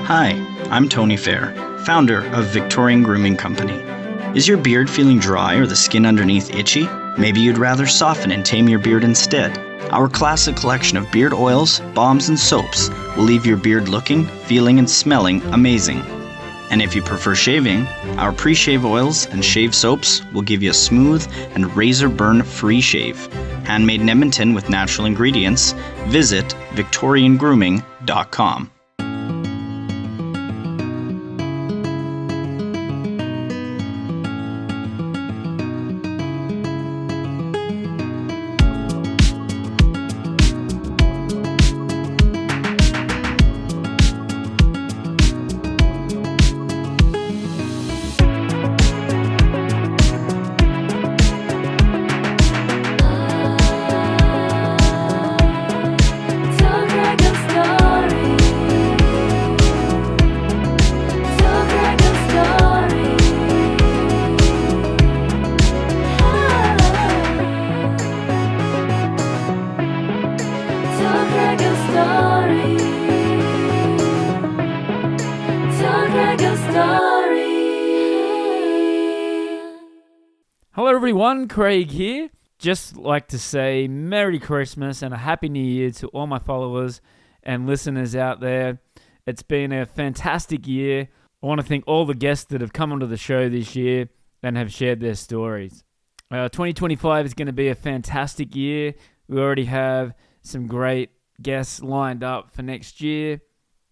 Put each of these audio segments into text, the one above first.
Hi, I'm Tony Fair, founder of Victorian Grooming Company. Is your beard feeling dry or the skin underneath itchy? Maybe you'd rather soften and tame your beard instead. Our classic collection of beard oils, balms, and soaps will leave your beard looking, feeling, and smelling amazing. And if you prefer shaving, our pre-shave oils and shave soaps will give you a smooth and razor burn-free shave. Handmade in Edmonton with natural ingredients. Visit victoriangrooming.com. Hello everyone, Craig here. Just like to say Merry Christmas and a Happy New Year to all my followers and listeners out there. It's been a fantastic year. I want to thank all the guests that have come onto the show this year and have shared their stories. 2025 is going to be a fantastic year. We already have some great guests lined up for next year.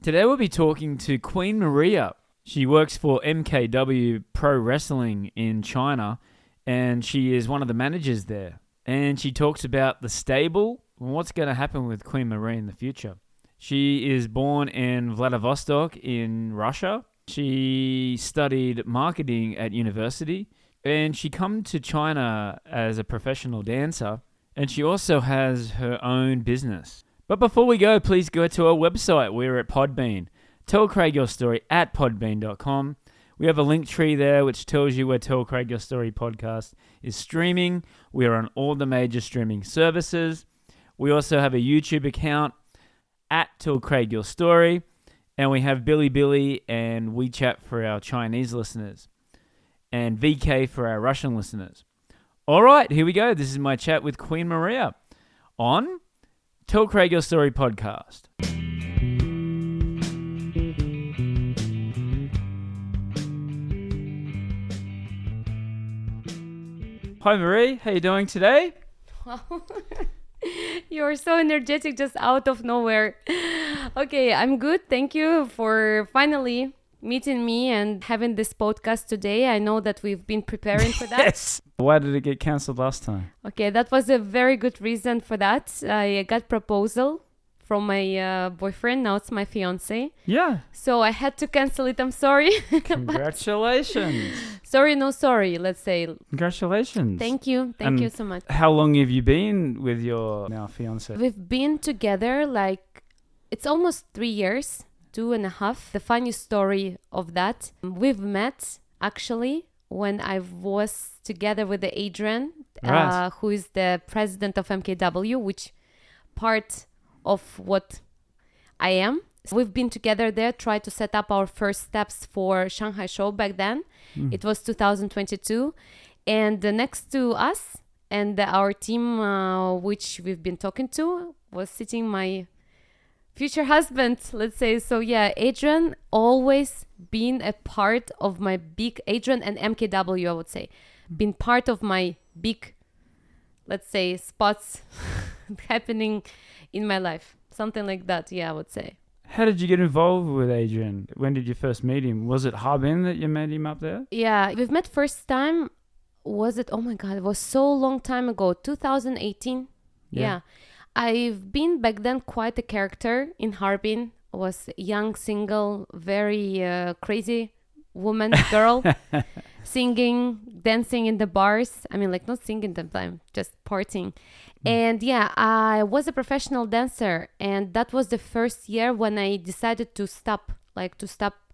Today we'll be talking to Queen Mariia. She works for MKW Pro Wrestling in China, and she is one of the managers there. And she talks about the stable and what's going to happen with Queen Mariia in the future. She is born in Vladivostok in Russia. She studied marketing at university, and she came to China as a professional dancer, and she also has her own business. But before we go, please go to our website. We're at Podbean. Tell Craig Your Story at podbean.com. We have a link tree there which tells you where Tell Craig Your Story podcast is streaming. We are on all the major streaming services. We also have a YouTube account at Tell Craig Your Story. And we have Bilibili and WeChat for our Chinese listeners. And VK for our Russian listeners. All right, here we go. This is my chat with Queen Mariia on Tell Craig Your Story podcast. Hi Marie, how you doing today? Wow. You're so energetic just out of nowhere. Okay, I'm good. Thank you for finally meeting me and having this podcast today. I know that we've been preparing for that. Yes. Why did it get cancelled last time? Okay, that was a very good reason for that. I got proposal from my boyfriend. Now it's my fiance. Yeah. So I had to cancel it. I'm sorry. Congratulations. Sorry, no sorry, let's say. Congratulations. Thank you. Thank you so much. How long have you been with your now fiance? We've been together it's almost 3 years, 2.5. The funny story of that, we've met actually when I was together with Adrian, right. Who is the president of MKW, which part of what I am. So we've been together there, tried to set up our first steps for Shanghai show back then. It was 2022. And next to us and our team, which we've been talking to, was sitting my future husband, let's say. So yeah, Adrian always been a part of my big, Adrian and MKW, I would say, been part of my big, let's say, spots happening in my life. Something like that, yeah, I would say. How did you get involved with Adrian? When did you first meet him? Was it Harbin that you met him up there? Yeah, we've met first time, was it, oh my God, it was so long time ago, 2018. Yeah. I've been back then quite a character in Harbin. Was young, single, very crazy woman, girl, singing, dancing in the bars. I mean, like not singing the time, just partying. And yeah, I was a professional dancer, and that was the first year when I decided to stop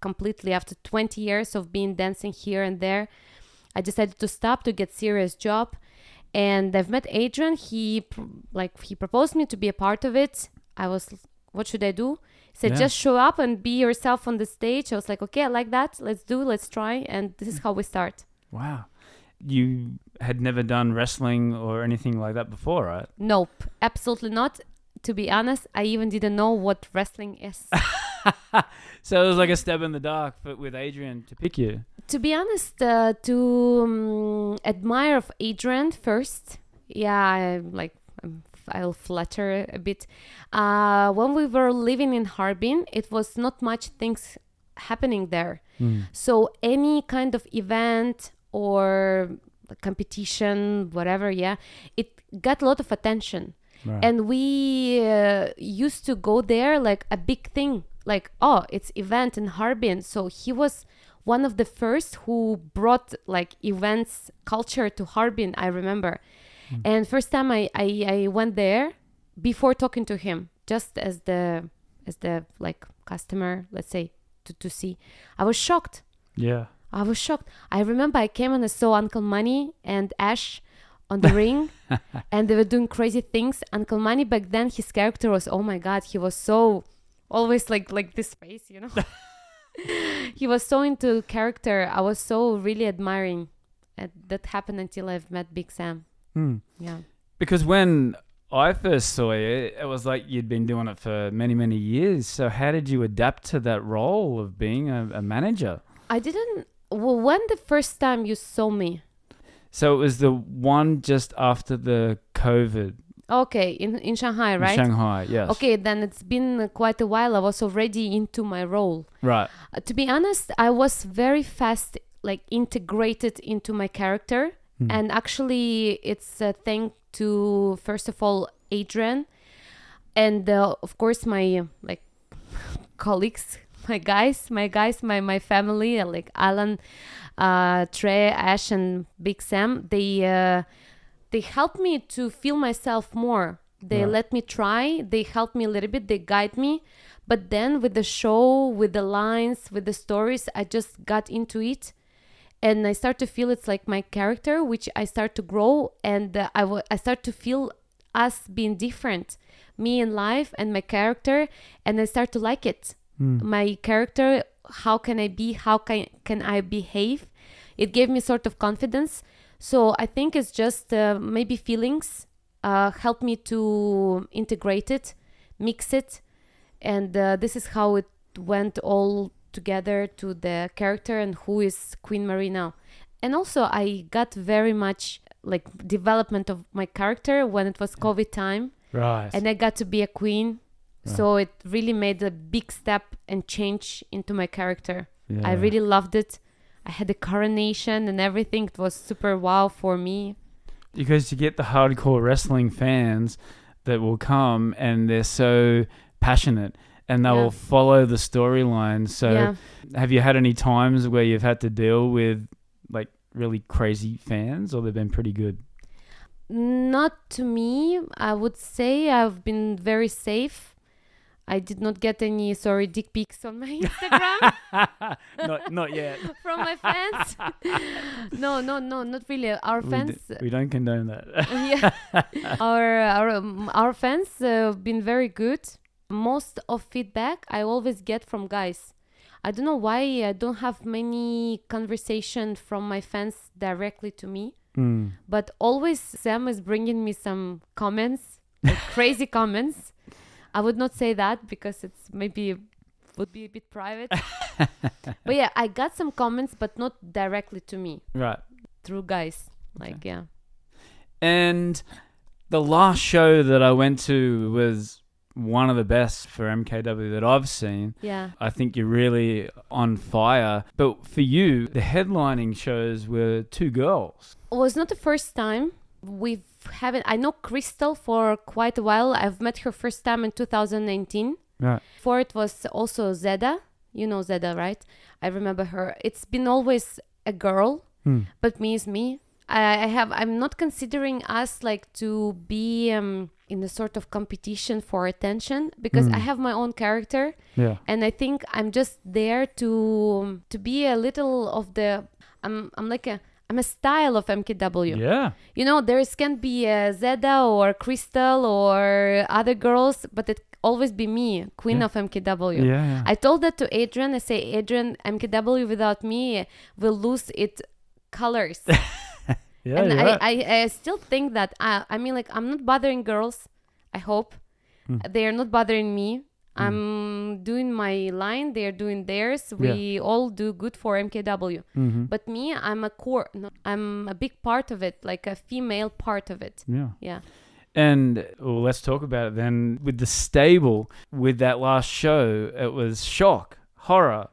completely after 20 years of being dancing here and there. I decided to stop to get serious job. And I've met Adrian. He proposed me to be a part of it. I was, what should I do? Said, Yeah. just show up and be yourself on the stage. I was like, okay, I like that. Let's try. And this is how we start. Wow. You had never done wrestling or anything like that before, right? Nope, absolutely not. To be honest, I even didn't know what wrestling is. So it was like a stab in the dark with Adrian to pick you. To be honest, admire of Adrian first. Yeah, I'll flatter a bit. When we were living in Harbin, it was not much things happening there. So any kind of event or competition, whatever, it got a lot of attention. Right. And we used to go there like a big thing, like, oh, it's event in Harbin. So he was one of the first who brought like events culture to Harbin, I remember. And first time I went there before talking to him, just as the like customer, let's say, to see. I was shocked. Yeah. I was shocked. I remember I came and I saw Uncle Money and Ash on the ring, and they were doing crazy things. Uncle Money back then, his character was, oh my God, he was so always like this face, you know. He was so into character. I was so really admiring. And that happened until I've met Big Sam. Yeah. Because when I first saw you, it was like you'd been doing it for many, many years. So how did you adapt to that role of being a manager? I didn't. Well, when the first time you saw me? So it was the one just after the COVID. Okay, in Shanghai, right? In Shanghai, yes. Okay, then it's been quite a while. I was already into my role. Right. To be honest, I was very fast, like integrated into my character. And actually, it's a thank to, first of all, Adrian. And of course, my like colleagues, my my family, like Alan, Trey, Ash, and Big Sam. They helped me to feel myself more. They let me try. They helped me a little bit. They guide me. But then with the show, with the lines, with the stories, I just got into it. And I start to feel it's like my character, which I start to grow. And I start to feel us being different. Me in life and my character. And I start to like it. My character, how can I be? How can I behave? It gave me sort of confidence. So I think it's just maybe feelings help me to integrate it, mix it. And this is how it went all together to the character and who is Queen Mariia now. And also I got very much like development of my character when it was COVID time. Right. And I got to be a queen. Right. So it really made a big step and change into my character. Yeah. I really loved it. I had the coronation and everything. It was super wow for me. Because you get the hardcore wrestling fans that will come and they're so passionate and they will follow the storyline. So have you had any times where you've had to deal with like really crazy fans, or they've been pretty good? Not to me. I would say I've been very safe. I did not get any, dick pics on my Instagram. not yet. From my fans. No, not really. Our fans. We don't condone that. Our fans have been very good. Most of feedback I always get from guys. I don't know why I don't have many conversation from my fans directly to me. But always Sam is bringing me some comments, like crazy comments. I would not say that because it's maybe would be a bit private. But yeah, I got some comments, but not directly to me. Right. Through guys. Like, okay. And the last show that I went to was one of the best for MKW that I've seen. Yeah. I think you're really on fire. But for you, the headlining shows were two girls. It was not the first time. I know Crystal for quite a while. I've met her first time in 2019. Right. Before it was also Zeda. You know Zeda, right? I remember her. It's been always a girl, but me is me. I'm not considering us like to be in a sort of competition for attention because I have my own character. Yeah. And I think I'm just there to be a little of the I'm a style of MKW. Yeah. You know, there can be a Zeda or Crystal or other girls, but always be me, queen of MKW. Yeah. I told that to Adrian. I say, Adrian, MKW without me will lose its colors. Yeah, And you're right. I still think that, I mean, like, I'm not bothering girls, I hope. They are not bothering me. I'm doing my line, they're doing theirs. We all do good for MKW. But me, I'm a core, no, I'm a big part of it, like a female part of it. Yeah. Yeah. And let's talk about it then. With the stable, with that last show, it was shock, horror.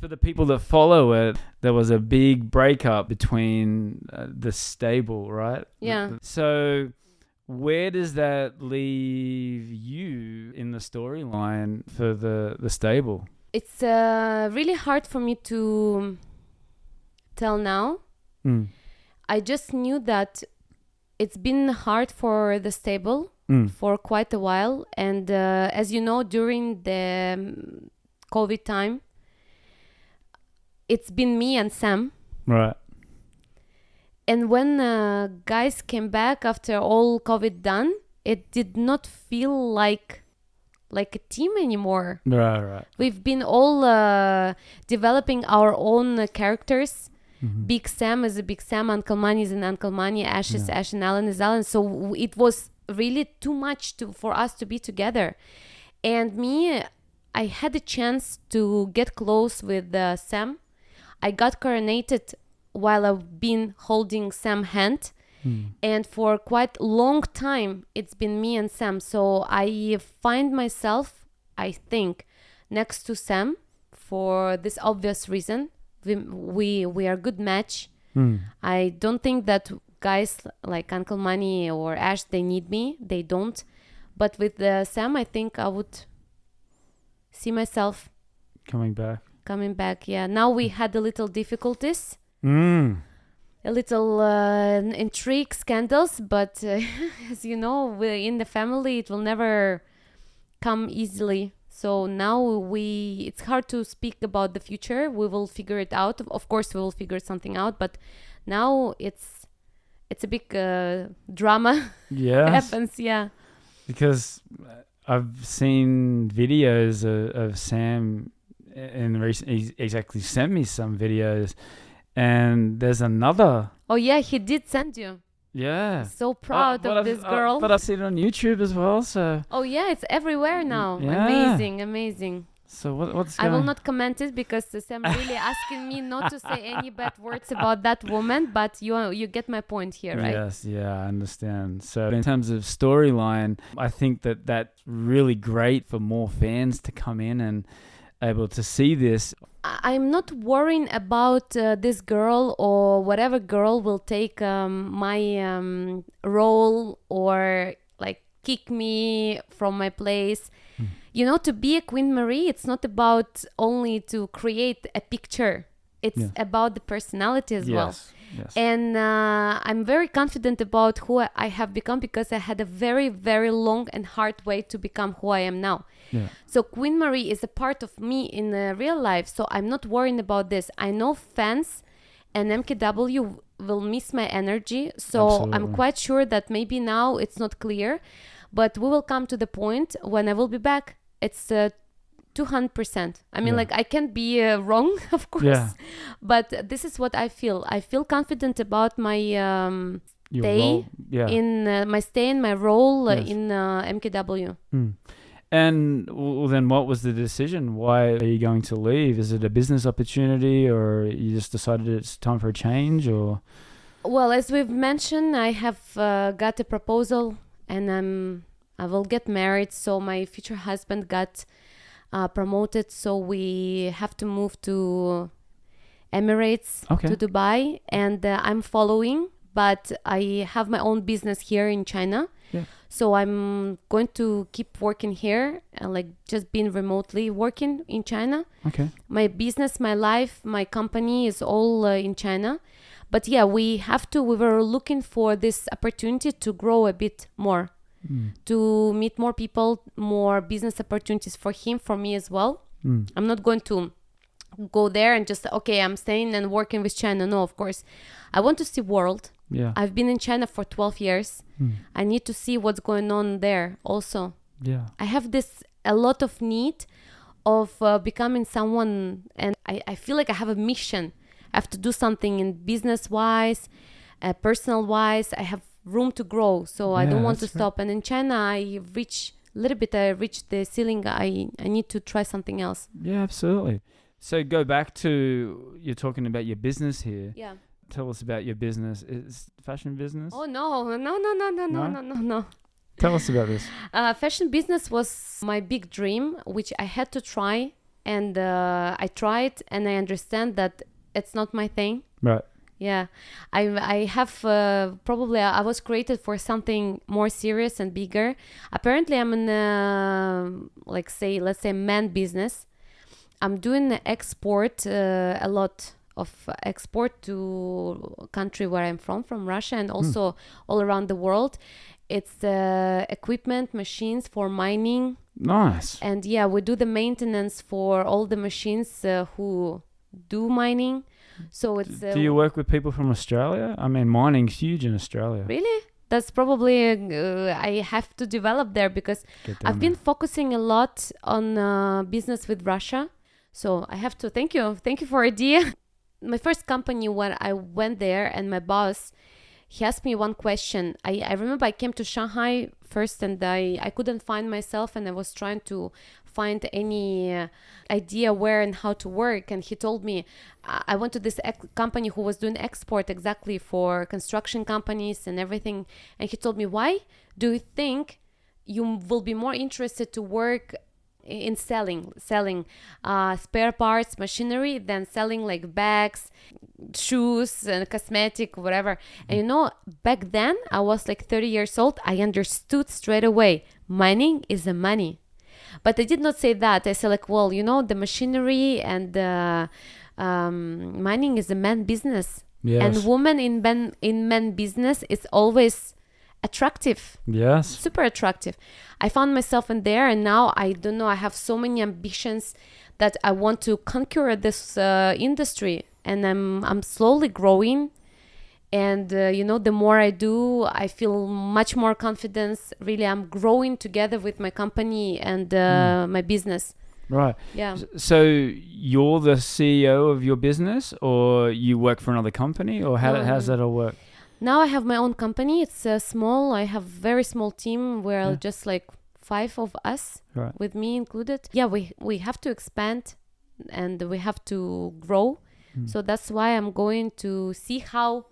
For the people that follow it, there was a big breakup between the stable, right? Yeah. So where does that leave you in the storyline for the stable? It's really hard for me to tell now. I just knew that it's been hard for the stable for quite a while. And as you know, during the COVID time, it's been me and Sam. Right. And when guys came back after all COVID done, it did not feel like a team anymore. Right. We've been all developing our own characters. Big Sam is a Big Sam, Uncle Manny is an Uncle Manny, Ash is Ash, and Alan is Alan. So it was really too much for us to be together. And me, I had a chance to get close with Sam. I got coronated while I've been holding Sam's hand. And for quite a long time, it's been me and Sam. So I find myself, I think, next to Sam for this obvious reason. We are a good match. I don't think that guys like Uncle Manny or Ash, they need me. They don't. But with Sam, I think I would see myself Coming back. Yeah. Now we had a little difficulties. A little intrigue, scandals, but as you know, in the family, it will never come easily. So now it's hard to speak about the future. We will figure it out. Of course, we will figure something out, but now it's a big drama happens. Yeah. Because I've seen videos of Sam in recent. He's actually sent me some videos. And there's another. Oh, yeah, he did send you. Yeah. So proud of this girl. But I've seen it on YouTube as well, so. Oh, yeah, it's everywhere now. Yeah. Amazing. So what's going on? I will not comment it because Sam really asking me not to say any bad words about that woman, but you get my point here, right? Yes, yeah, I understand. So in terms of storyline, I think that's really great for more fans to come in and able to see this. I'm not worrying about this girl or whatever girl will take my role or like kick me from my place. You know, to be a Queen Marie, it's not about only to create a picture. It's about the personality as well. Yes. And I'm very confident about who I have become because I had a very, very long and hard way to become who I am now. Yeah. So Queen Marie is a part of me in real life. So I'm not worrying about this. I know fans and MKW will miss my energy. So Absolutely. I'm quite sure that maybe now it's not clear, but we will come to the point when I will be back. It's 200%. I mean, like I can't be wrong, of course, but this is what I feel. I feel confident about my stay in my stay in my role in MKW. And then what was the decision? Why are you going to leave? Is it a business opportunity or you just decided it's time for a change or? Well, as we've mentioned, I have got a proposal and I will get married. So my future husband got promoted. So we have to move to Emirates, to Dubai. And I'm following, but I have my own business here in China. Yeah. So I'm going to keep working here, like just being remotely working in China. Okay. My business, my life, my company is all in China. But yeah, we were looking for this opportunity to grow a bit more, to meet more people, more business opportunities for him, for me as well. I'm not going to go there and just, I'm staying and working with China. No, of course. I want to see world. Yeah. I've been in China for 12 years. I need to see what's going on there also. Yeah. I have a lot of need of becoming someone, and I feel like I have a mission. I have to do something in business wise, personal wise. I have room to grow, so I don't want to stop. And in China, I reached the ceiling. I need to try something else. Yeah, absolutely. So go back to, you're talking about your business here. Yeah. Tell us about your business. Is fashion business? Oh no. Tell us about this. Fashion business was my big dream, which I had to try, and I tried, and I understand that it's not my thing. Right. Yeah, I have probably I was created for something more serious and bigger. Apparently, I'm in let's say man business. I'm doing the export a lot of export to country where I'm from Russia, and also all around the world. It's equipment, machines for mining. Nice. And yeah, we do the maintenance for all the machines who do mining. So it's. Do you work with people from Australia? I mean, mining's huge in Australia. Really? That's probably I have to develop there, because I've been focusing a lot on business with Russia. So I have to thank you for idea. My first company, when I went there, and my boss, he asked me one question. I remember I came to Shanghai first, and I couldn't find myself, and I was trying to find any idea where and how to work. And he told me, I went to this company who was doing export exactly for construction companies and everything. And he told me, why do you think you will be more interested to work in selling spare parts, machinery, than selling like bags, shoes and cosmetic, whatever? And you know, back then I was like 30 years old. I understood straight away, mining is the money. But I did not say that. I said like, well, you know, the machinery and mining is a man business. Yes. And woman in men business is always attractive. Yes. Super attractive. I found myself in there, and now I don't know, I have so many ambitions that I want to conquer this industry, and I'm slowly growing. And you know, the more I do, I feel much more confidence. Really, I'm growing together with my company and my business. Right. Yeah. So you're the CEO of your business, or you work for another company, or how's that all work? Now I have my own company. It's small. I have very small team. We're just like 5 of us, right, with me included. Yeah, we have to expand, and we have to grow. So that's why I'm going to see how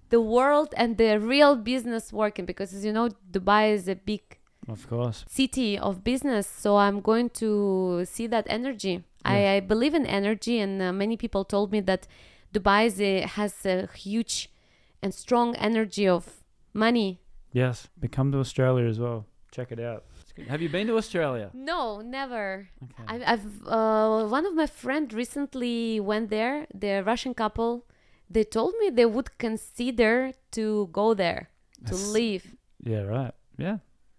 the world and the real business working, because as you know, Dubai is a big, of course, city of business. So I'm going to see that energy. I believe in energy, and many people told me that Dubai has a huge and strong energy of money. Yes, but come to Australia as well. Check it out. Have you been to Australia? No, never. Okay. I've one of my friends recently went there. The Russian couple, they told me they would consider to go there, to live. Yeah, right. Yeah.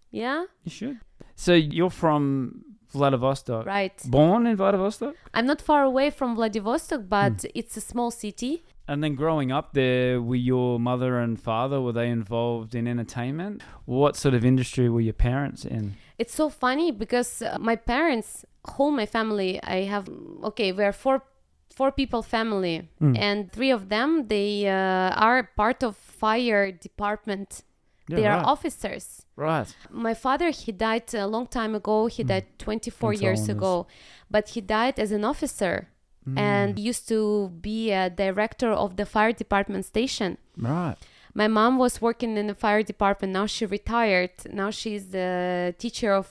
Yeah? You should. So you're from Vladivostok. Right. Born in Vladivostok? I'm not far away from Vladivostok, but it's a small city. And then growing up there, were your mother and father, were they involved in entertainment? What sort of industry were your parents in? It's so funny because my parents, my family, we're four people family, and 3 of them, they are part of fire department. Yeah, they are right. officers. Right. My father, he died a long time ago. He died 24 years ago, but he died as an officer. And used to be a director of the fire department station. Right. My mom was working in the fire department. Now she retired. Now she's the teacher of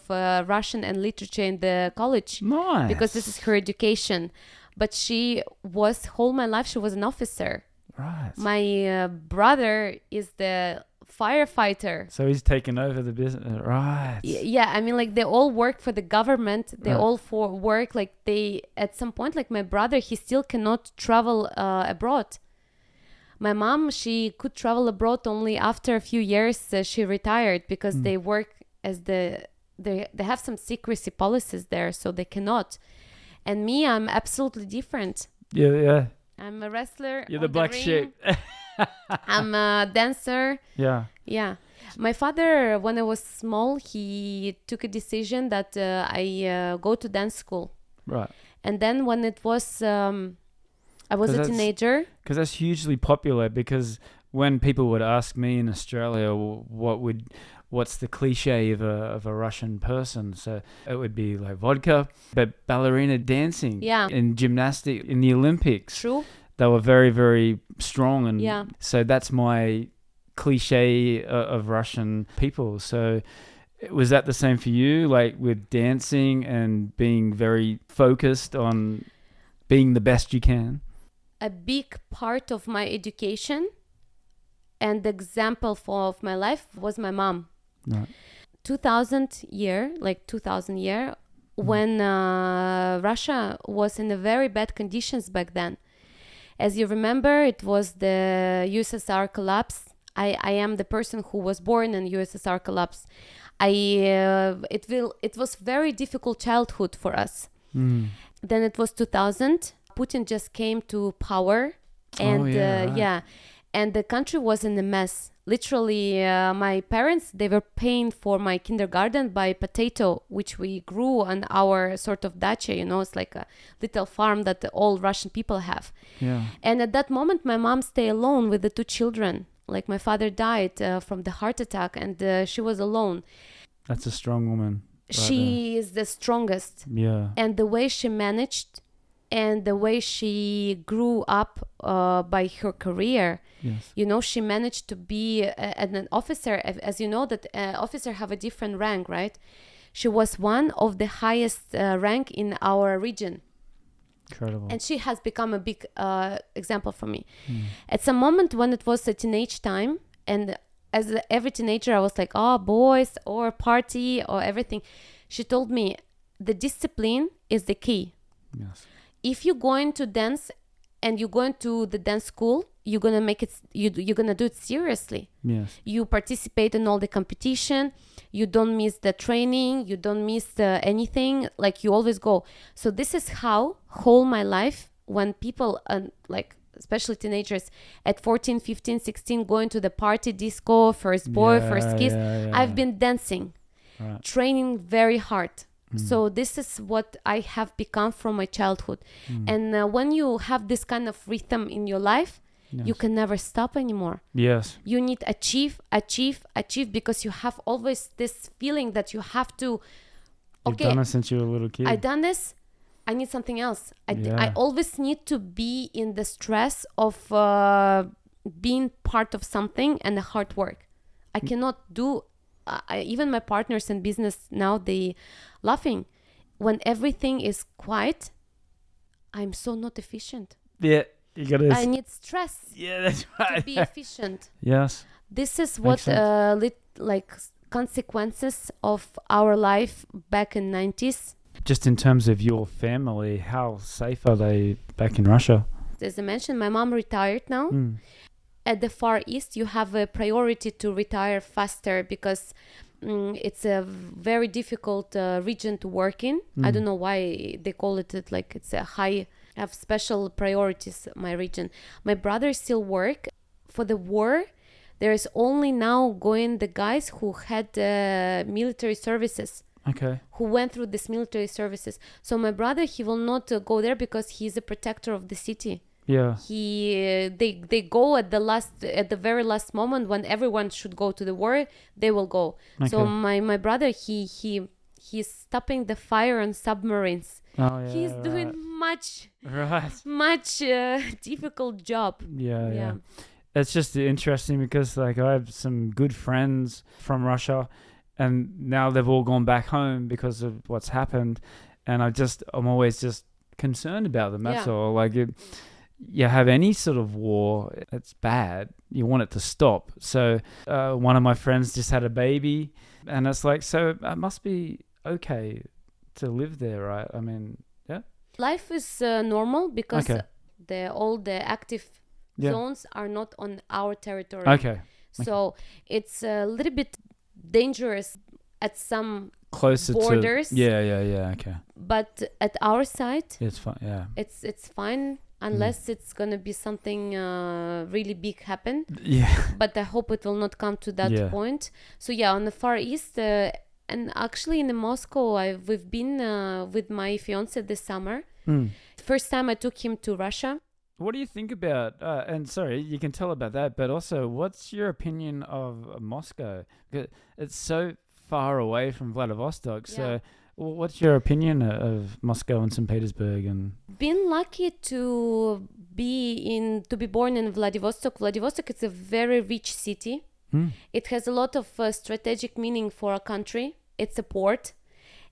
Russian and literature in the college. Nice. Because this is her education. But she was, whole my life, she was an officer. Right. My brother is the firefighter. So he's taken over the business. Right. Yeah, I mean, like, they all work for the government. They all work, like, they, at some point, like, my brother, he still cannot travel abroad. My mom, she could travel abroad only after a few years. She retired because they work as they have some secrecy policies there, so they cannot. And me, I'm absolutely different. Yeah. I'm a wrestler. You're the black sheep. I'm a dancer. Yeah. Yeah. My father, when I was small, he took a decision that I go to dance school. Right. And then when it was, I was 'Cause a that's- teenager. Because that's hugely popular. Because when people would ask me in Australia, what's the cliche of a Russian person? So it would be like vodka, but ballerina dancing, Yeah. in gymnastics, in the Olympics. True. They were very, very strong, and Yeah. so that's my cliche of Russian people. So was that the same for you, like with dancing and being very focused on being the best you can? A big part of my education and the example of my life was my mom. Right. 2000 year, when Russia was in a very bad conditions back then. As you remember, it was the USSR collapse. I am the person who was born in USSR collapse. It was very difficult childhood for us. Then it was 2000. Putin just came to power, and right. and the country was in a mess. Literally, my parents, they were paying for my kindergarten by potato, which we grew on our sort of dacha. It's like a little farm that all Russian people have. Yeah. And at that moment, my mom stayed alone with the two children. Like my father died from the heart attack, and she was alone. That's a strong woman. She is the strongest. Yeah. And the way she managed and the way she grew up by her career, Yes. she managed to be an officer. As you know, that officers have a different rank, right? She was one of the highest rank in our region. Incredible. And she has become a big example for me. At some moment when it was a teenage time, and as every teenager, I was like, oh, boys or party or everything. She told me the discipline is the key. Yes. If you're going to dance and you're going to the dance school, you're gonna make it. You're gonna do it seriously. Yes. You participate in all the competition. You don't miss the training. You don't miss anything. Like you always go. So this is how whole my life, when people like especially teenagers at 14, 15, 16 going to the party, disco, first boy, first kiss. I've been dancing, training very hard. So this is what I have become from my childhood. And when you have this kind of rhythm in your life, you can never stop anymore. Yes. You need achieve, because you have always this feeling that you have to, You've done it since you were a little kid. I done this, I need something else. I always need to be in the stress of being part of something and the hard work. I cannot do, even my partners in business now, they laughing. When everything is quiet, I'm so not efficient. Yeah, you gotta. I need stress That's right. to be efficient. Yes. This is what like consequences of our life back in 90s. Just in terms of your family, how safe are they back in Russia? As I mentioned, my mom retired now. At the Far East, you have a priority to retire faster because it's a very difficult region to work in. I don't know why they call it like it's a high, have special priorities, my region. My brother still work. For the war, there is only now going the guys who had military services. Okay. Who went through this military services. So my brother, he will not go there because he's a protector of the city. Yeah. They go at the very last moment when everyone should go to the war, they will go. Okay. So my brother, he's stopping the fire on submarines. Oh yeah. He's doing much difficult job. Yeah. It's just interesting because like I have some good friends from Russia, and now they've all gone back home because of what's happened, and I'm always just concerned about them. That's all. Like you have any sort of war, it's bad. You want it to stop. So one of my friends just had a baby, and it's like, so it must be okay to live there, right? I mean, yeah. Life is normal because all the active zones are not on our territory. Okay. So it's a little bit dangerous at some closer borders. Yeah. Okay. But at our side, it's fine. Yeah. it's fine. unless it's gonna be something really big happen. Yeah. But I hope it will not come to that point. So yeah, on the Far East, and actually in Moscow, we've been with my fiance this summer. First time I took him to Russia. What do you think about, and sorry, you can tell about that, but also what's your opinion of Moscow? Because it's so far away from Vladivostok. So what's your opinion of Moscow and St. Petersburg? And been lucky to be born in Vladivostok. Vladivostok is a very rich city. It has a lot of strategic meaning for a country. It's a port.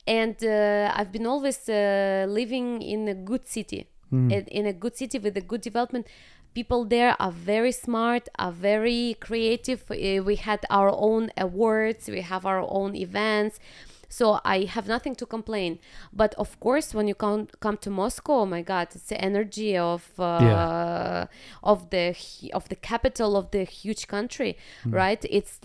And I've been always living in a good city. In a good city with a good development. People there are very smart, are very creative. We had our own awards, we have our own events. So I have nothing to complain. But of course, when you come to Moscow, oh my God, it's the energy of the capital of the huge country, right? It's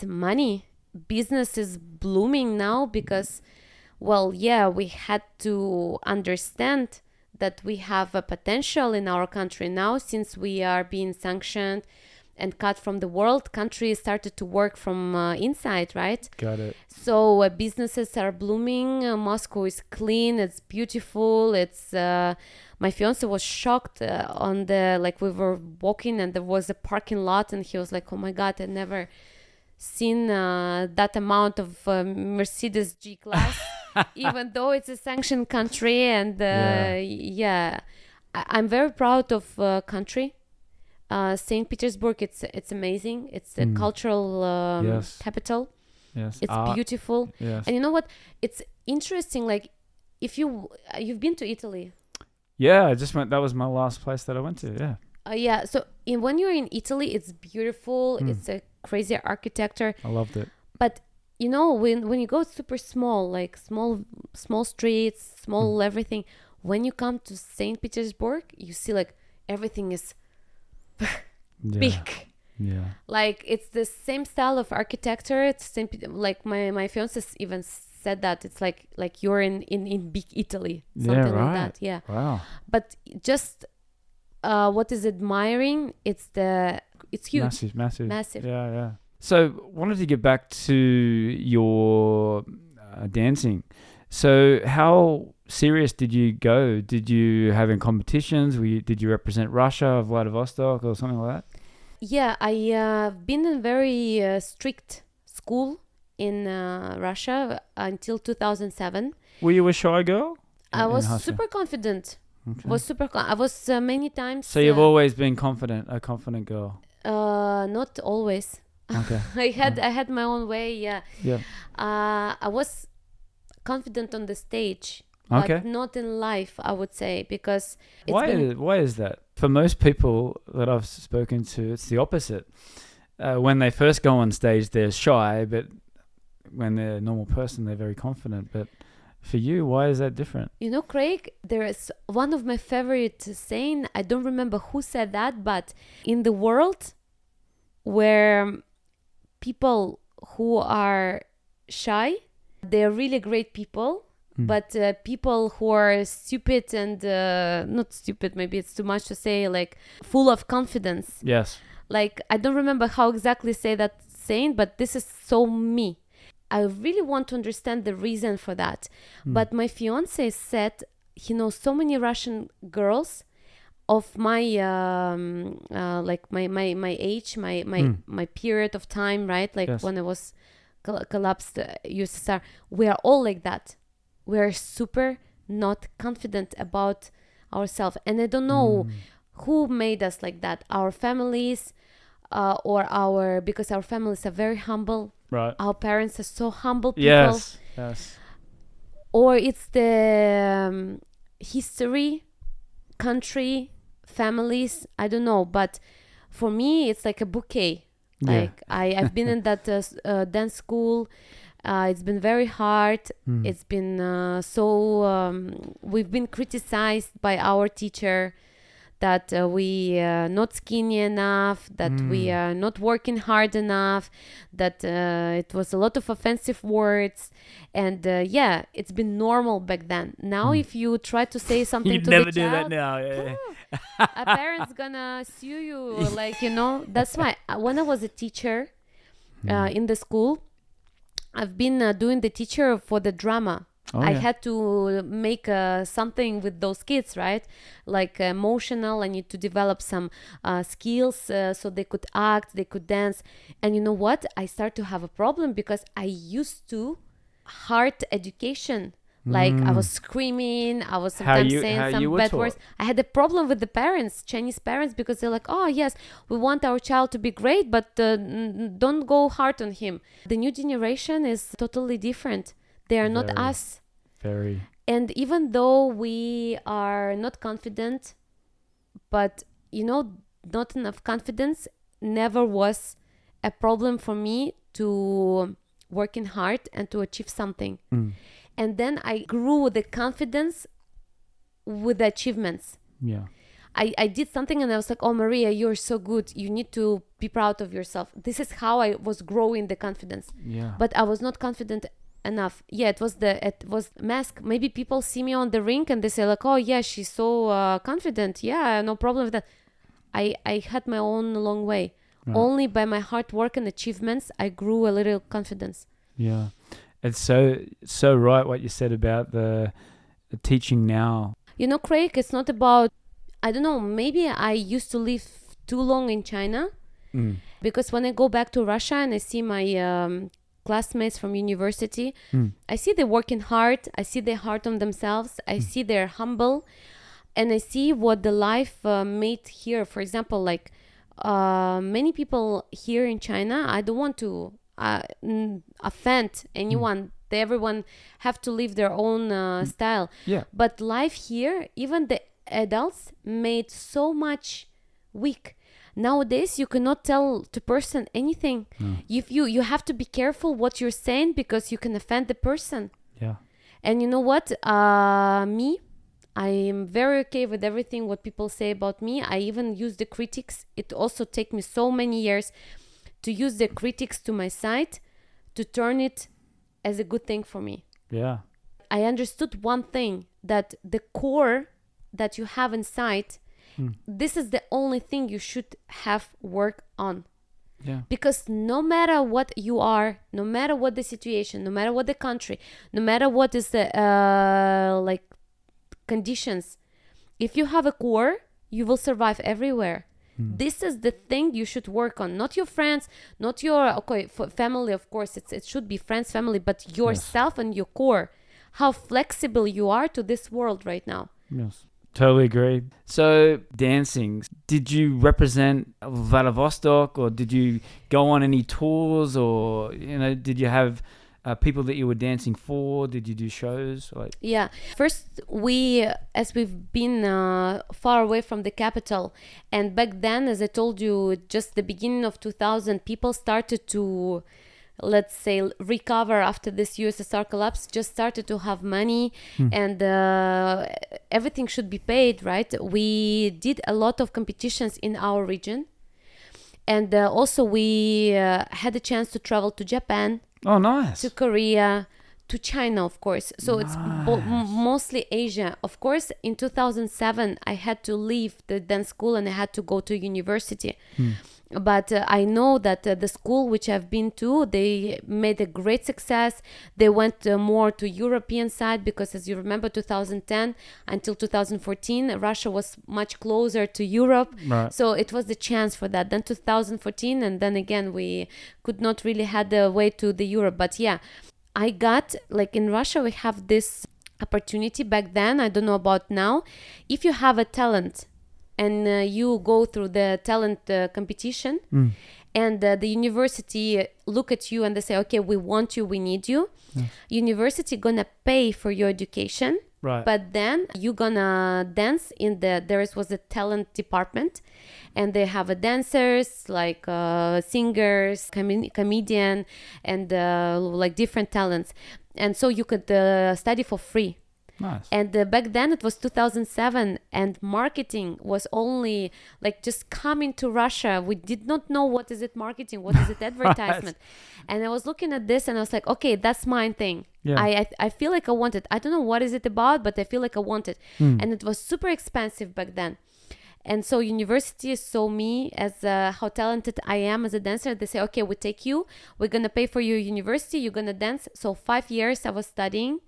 money. Business is blooming now because, well, yeah, we had to understand that we have a potential in our country now, since we are being sanctioned and cut from the world. Country started to work from inside, right? Got it. So businesses are blooming. Moscow is clean. It's beautiful. It's my fiance was shocked we were walking and there was a parking lot and he was like, oh my God, I never seen that amount of Mercedes G-Class. Even though it's a sanctioned country. And I'm very proud of country. St. Petersburg, it's amazing. It's a cultural capital. Yes. It's beautiful. Yes. And you know what? It's interesting. Like, if you've been to Italy. Yeah, I just went. That was my last place that I went to. Yeah. So when you're in Italy, it's beautiful. It's a crazy architecture. I loved it. But you know, when you go super small, like small streets, small everything. When you come to St. Petersburg, you see like everything is big. Yeah. Like it's the same style of architecture. It's like my fiance even said that it's like you're in big Italy, something like that. Yeah. Wow. But just what is admiring? It's huge. Massive. Yeah. So wanted to get back to your dancing. So how serious did you go? Did you have in competitions? Did you represent Russia, Vladivostok, or something like that? Yeah, I've been in very strict school in Russia until 2007. Were you a shy girl? I was super confident. Okay. I was many times. So you've always been a confident girl. Not always. Okay. I had my own way. Yeah. Yeah. I was confident on the stage, okay, but not in life, I would say, because why is that? For most people that I've spoken to, it's the opposite. When they first go on stage, they're shy, but when they're a normal person, they're very confident. But for you, why is that different? You know, Craig, there is one of my favorite saying. I don't remember who said that, but in the world where people who are shy, they're really great people. But people who are stupid and not stupid, maybe it's too much to say, like full of confidence. Yes. Like, I don't remember how exactly say that saying, but this is so me. I really want to understand the reason for that. But my fiance said he knows so many Russian girls of my like my age, my period of time, right? Like when I was collapsed USSR, we are all like that. We're super not confident about ourselves. And I don't know who made us like that. Our families because our families are very humble. Right. Our parents are so humble people. Yes. Or it's the history, country, families. I don't know. But for me, it's like a bouquet. Like I've been in that dance school. It's been very hard. It's been we've been criticized by our teacher that we are not skinny enough, that we are not working hard enough, that it was a lot of offensive words. And yeah, it's been normal back then. Now, if you try to say something You'd to never the do that child, now. Yeah. a parent's gonna sue you. Like, you know, that's why when I was a teacher in the school, I've been doing the teacher for the drama. I had to make something with those kids, right? Like emotional. I need to develop some skills so they could act, they could dance. And you know what? I start to have a problem because I used to hard education. Like I was screaming, I was sometimes saying some bad words. I had a problem with the parents, Chinese parents, because they're like, oh yes, we want our child to be great, but don't go hard on him. The new generation is totally different. They are not us. Very. And even though we are not confident, but you know, not enough confidence never was a problem for me to working hard and to achieve something. And then I grew the confidence with the achievements. Yeah. I did something and I was like, oh, Mariia, you're so good. You need to be proud of yourself. This is how I was growing the confidence. Yeah. But I was not confident enough. Yeah, it was mask. Maybe people see me on the ring and they say like, oh yeah, she's so confident. Yeah, no problem with that. I had my own long way. Right. Only by my hard work and achievements, I grew a little confidence. Yeah. It's so right what you said about the teaching now. You know, Craig, it's not about, I don't know, maybe I used to live too long in China because when I go back to Russia and I see my classmates from university, I see they're working hard. I see they're hard on themselves. I see they're humble. And I see what the life made here. For example, like many people here in China, I don't want to offend anyone. Everyone have to live their own style. Yeah. But life here, even the adults made so much weak. Nowadays, you cannot tell to person anything. If you have to be careful what you're saying because you can offend the person. Yeah. And you know what? Me, I am very okay with everything what people say about me. I even use the critics. It also take me so many years to use the critics to my side to turn it as a good thing for me. Yeah. I understood one thing, that the core that you have inside, this is the only thing you should have work on. Yeah. Because no matter what you are, no matter what the situation, no matter what the country, no matter what is the like conditions, if you have a core, you will survive everywhere. This is the thing you should work on. Not your friends, not your family, of course. It should be friends, family, but yourself and your core. How flexible you are to this world right now. Yes. Totally agree. So dancing, did you represent Vladivostok, or did you go on any tours, or did you have people that you were dancing for? Did you do shows? Yeah. First, as we've been far away from the capital, and back then, as I told you, just the beginning of 2000, people started to, let's say, recover after this USSR collapse, just started to have money and everything should be paid, right? We did a lot of competitions in our region. And also we had a chance to travel to Japan. Oh, nice. To Korea, to China, of course. So nice. It's mostly Asia. Of course, in 2007, I had to leave the dance school and I had to go to university. But I know that the school which I've been to, they made a great success. They went more to European side because, as you remember, 2010 until 2014, Russia was much closer to Europe. Right. So it was the chance for that. Then 2014, and then again, we could not really had the way to the Europe. But yeah, I got, like in Russia, we have this opportunity back then. I don't know about now. If you have a talent, and you go through the talent competition and the university look at you and they say, okay, we want you, we need you. Yes. University gonna pay for your education. Right. But then you gonna dance in there was a talent department and they have a dancers, like singers, comedian and like different talents. And so you could study for free. Nice. And back then it was 2007, and marketing was only like just coming to Russia. We did not know what is it marketing, what is it advertisement. And I was looking at this and I was like, okay, that's my thing. Yeah. I feel like I want it. I don't know what is it about, but I feel like I want it. And it was super expensive back then. And so university saw me as how talented I am as a dancer. They say, okay, we take you. We're going to pay for your university. You're going to dance. So 5 years I was studying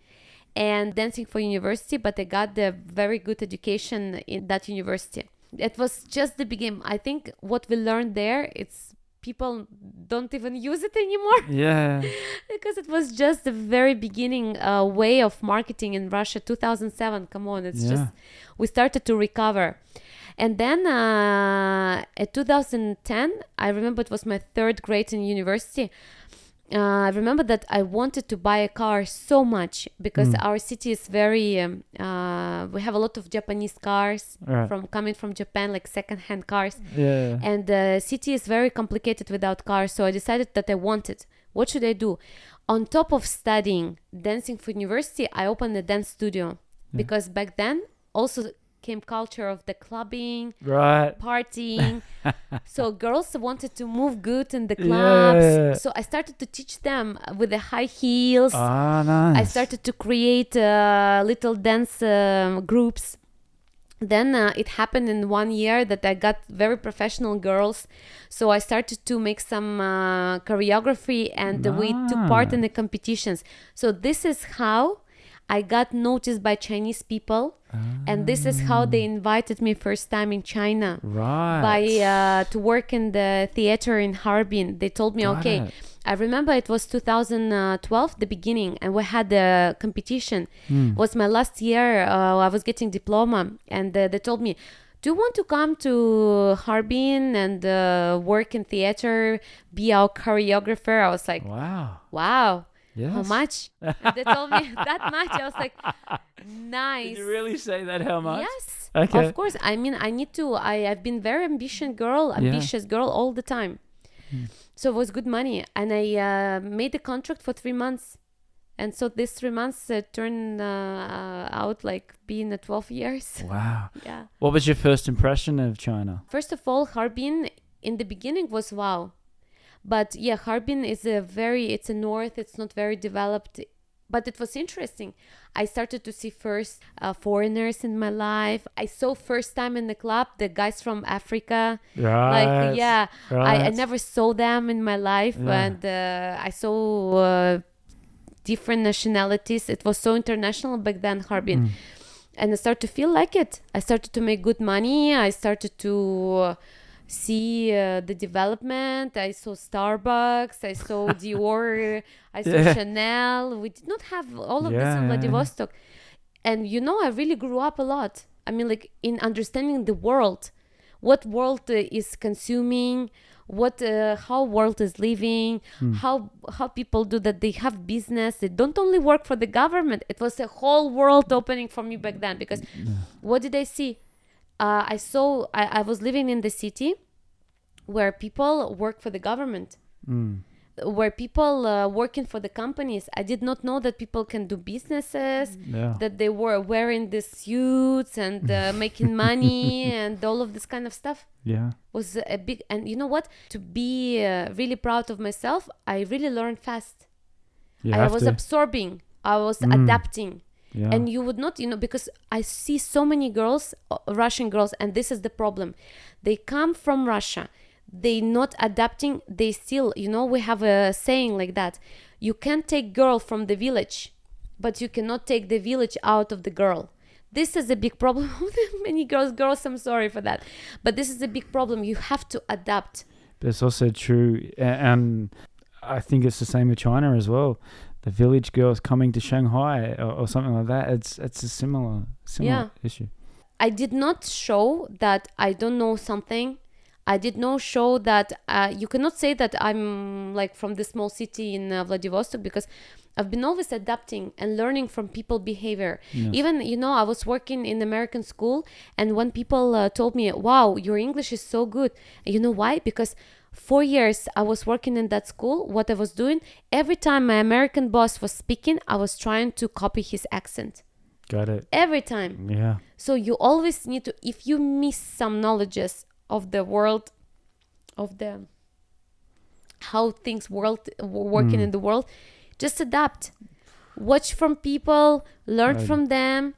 and dancing for university, but I got the very good education in that university. It was just the beginning. I think what we learned there, it's people don't even use it anymore. Yeah. Because it was just the very beginning way of marketing in Russia, 2007. Come on, it's just, we started to recover. And then at 2010, I remember it was my third grade in university. I remember that I wanted to buy a car so much because our city is very, we have a lot of Japanese cars coming from Japan, like second-hand cars. Yeah. And the city is very complicated without cars. So I decided that I want it. What should I do? On top of studying dancing for university, I opened a dance studio because back then also came culture of the clubbing, partying. So girls wanted to move good in the clubs. Yeah. So I started to teach them with the high heels. Nice. I started to create little dance groups. Then it happened in 1 year that I got very professional girls. So I started to make some choreography and we took part in the competitions. So this is how I got noticed by Chinese people. And this is how they invited me first time in China. By to work in the theater in Harbin. They told me, I remember it was 2012, the beginning, and we had a competition. It was my last year. I was getting diploma, and they told me, do you want to come to Harbin and work in theater, be our choreographer? I was like, wow. Yes. How much? And they told me that much. I was like, nice. Did you really say that? How much? Yes. Okay. Of course. I mean, I need to. I've been very ambitious girl all the time. So it was good money. And I made a contract for 3 months. And so these 3 months turned out like being 12 years. Wow. Yeah. What was your first impression of China? First of all, Harbin in the beginning was wow. But yeah, Harbin is it's a north, it's not very developed, but it was interesting. I started to see first foreigners in my life. I saw first time in the club, the guys from Africa. I never saw them in my life. And I saw different nationalities. It was so international back then, Harbin. And I started to feel like it. I started to make good money. I started to see the development. I saw Starbucks, I saw Dior, I saw Chanel. We did not have all of this in Vladivostok. And I really grew up a lot. I mean, like in understanding the world, what world is consuming, how world is living, how people do that. They have business. They don't only work for the government. It was a whole world opening for me back then because what did I see? I was living in the city where people work for the government, where people working for the companies. I did not know that people can do businesses, that they were wearing the suits and making money and all of this kind of stuff. Was a big, and you know what? To be really proud of myself, I really learned fast. I was absorbing, I was adapting. And you would not, because I see so many girls, Russian girls, and this is the problem. They come from Russia. They not adapting. They still, we have a saying like that. You can take girl from the village, but you cannot take the village out of the girl. This is a big problem with many girls, I'm sorry for that. But this is a big problem. You have to adapt. But it's also true. And I think it's the same with China as well. The village girls coming to Shanghai or something like that. It's a similar issue. I did not show that I don't know something. I did not show that you cannot say that I'm like from the small city in Vladivostok, because I've been always adapting and learning from people behavior. Yes. Even, I was working in American school, and when people told me, wow, your English is so good. And you know why? Because 4 years I was working in that school. What I was doing, every time my American boss was speaking, I was trying to copy his accent. Got it. Every time. Yeah. So you always need to, if you miss some knowledges of the world, of the how things working in the world, just adapt. Watch from people, learn from them.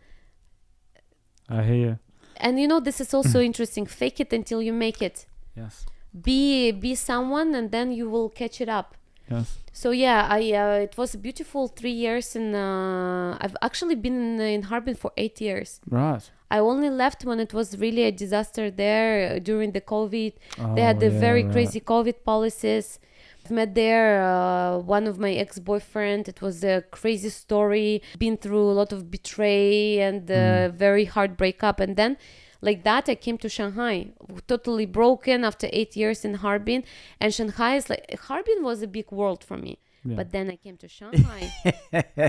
I hear you. And this is also interesting. Fake it until you make it. Yes. Be someone, and then you will catch it up. Yes. So yeah, it was a beautiful 3 years, and I've actually been in Harbin for 8 years. Right. I only left when it was really a disaster there during the COVID. They had the very crazy COVID policies. I've met there one of my ex-boyfriend. It was a crazy story. Been through a lot of betray and very hard breakup. And then like that, I came to Shanghai, totally broken after 8 years in Harbin. And Shanghai is Harbin was a big world for me. Yeah. But then I came to Shanghai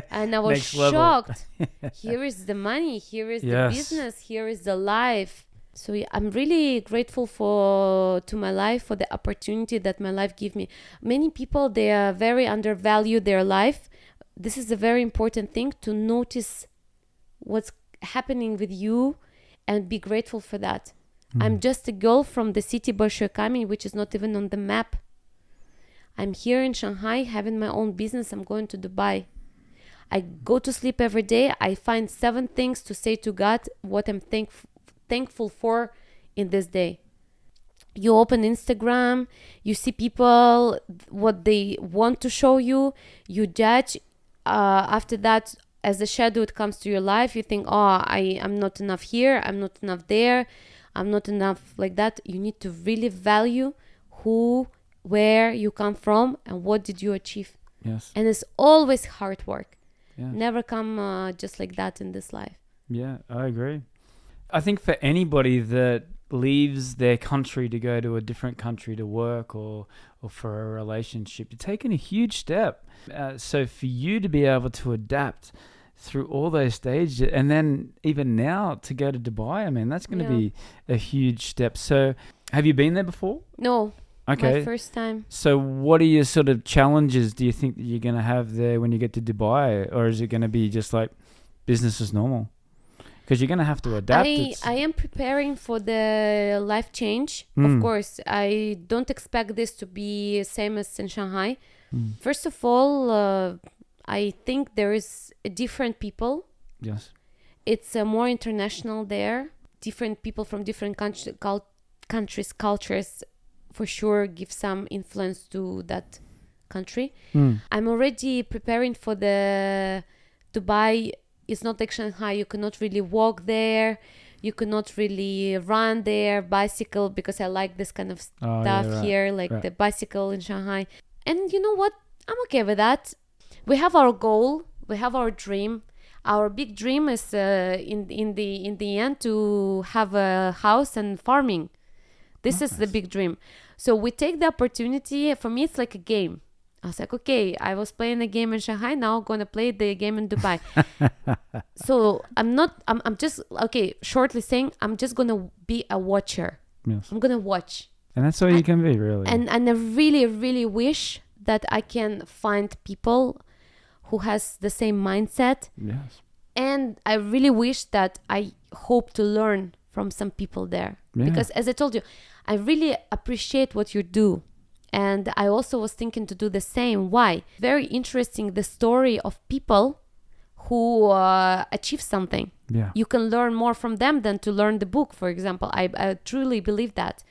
and I was shocked. Here is the money. Here is the business. Here is the life. So yeah, I'm really grateful to my life, for the opportunity that my life gave me. Many people, they are very undervalue their life. This is a very important thing, to notice what's happening with you and be grateful for that. I'm just a girl from the city Большой Камень, which is not even on the map. I'm here in Shanghai having my own business. I'm going to Dubai. I go to sleep every day. I find 7 things to say to God what I'm thankful for in this day. You open Instagram, you see people, what they want to show you, you judge. After that, as a shadow, it comes to your life. You think, I'm not enough here. I'm not enough there. I'm not enough like that. You need to really value where you come from and what did you achieve. Yes. And it's always hard work. Yes. Never come just like that in this life. Yeah, I agree. I think for anybody that leaves their country to go to a different country to work or for a relationship, you're taking a huge step. So for you to be able to adapt through all those stages, and then even now to go to Dubai, I mean, that's going to be a huge step. So have you been there before? No. Okay. My first time. So what are your sort of challenges do you think that you're going to have there when you get to Dubai? Or is it going to be just like business as normal? Because you're going to have to adapt. I am preparing for the life change. Of course, I don't expect this to be same as in Shanghai. First of all, I think there is different people. Yes. It's more international there. Different people from different countries, cultures, for sure give some influence to that country. I'm already preparing for the Dubai. It's not like Shanghai. You cannot really walk there. You cannot really run there, bicycle, because I like this kind of stuff here, like the bicycle in Shanghai. And you know what? I'm okay with that. We have our goal. We have our dream. Our big dream is in the end to have a house and farming. This is the big dream. So we take the opportunity. For me, it's like a game. I was like, okay, I was playing a game in Shanghai. Now I'm going to play the game in Dubai. So I'm just, okay, shortly saying, I'm just going to be a watcher. Yes. I'm going to watch. And that's all you can be, really. And I really, really wish that I can find people who has the same mindset. Yes. And I really wish that I hope to learn from some people there. Yeah. Because as I told you, I really appreciate what you do. And I also was thinking to do the same. Why? Very interesting, the story of people who achieve something. Yeah. You can learn more from them than to learn the book, for example. I truly believe that.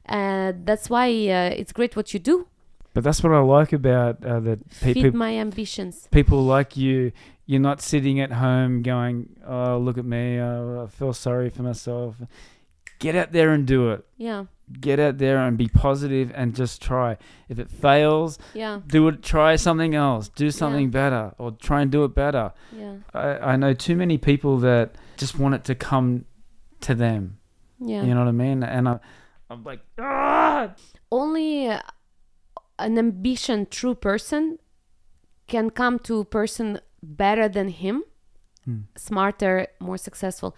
That's why it's great what you do. But that's what I like about that. Feed my ambitions. People like you. You're not sitting at home going, oh, look at me. I feel sorry for myself. Get out there and do it. Yeah. Get out there and be positive and just try. If it fails, do it. Try something else. Do something better, or try and do it better. Yeah. I know too many people that just want it to come to them. Yeah. You know what I mean? And I'm like, ah! Only an ambition true person can come to a person better than him, smarter, more successful,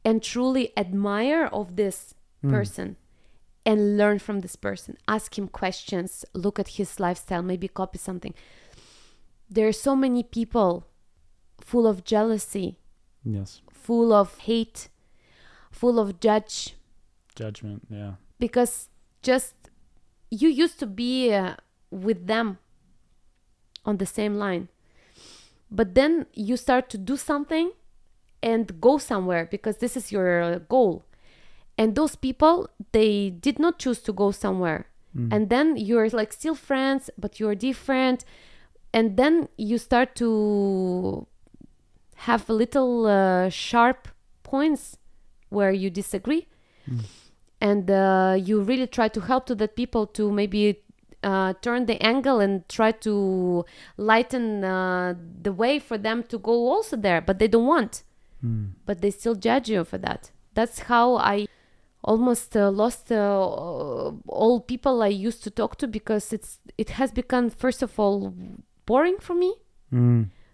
and truly admire of this person and learn from this person. Ask him questions, look at his lifestyle, maybe copy something. There are so many people full of jealousy Yes. full of hate, full of Judgment. Yeah. because just you used to be with them on the same line, but then you start to do something and go somewhere because this is your goal, and those people, they did not choose to go somewhere, and then you're like still friends but you're different, and then you start to have little sharp points where you disagree, and you really try to help to that people to maybe turn the angle and try to lighten the way for them to go also there, but they don't want, but they still judge you for that. That's how I almost lost all people I used to talk to, because it has become, first of all, boring for me,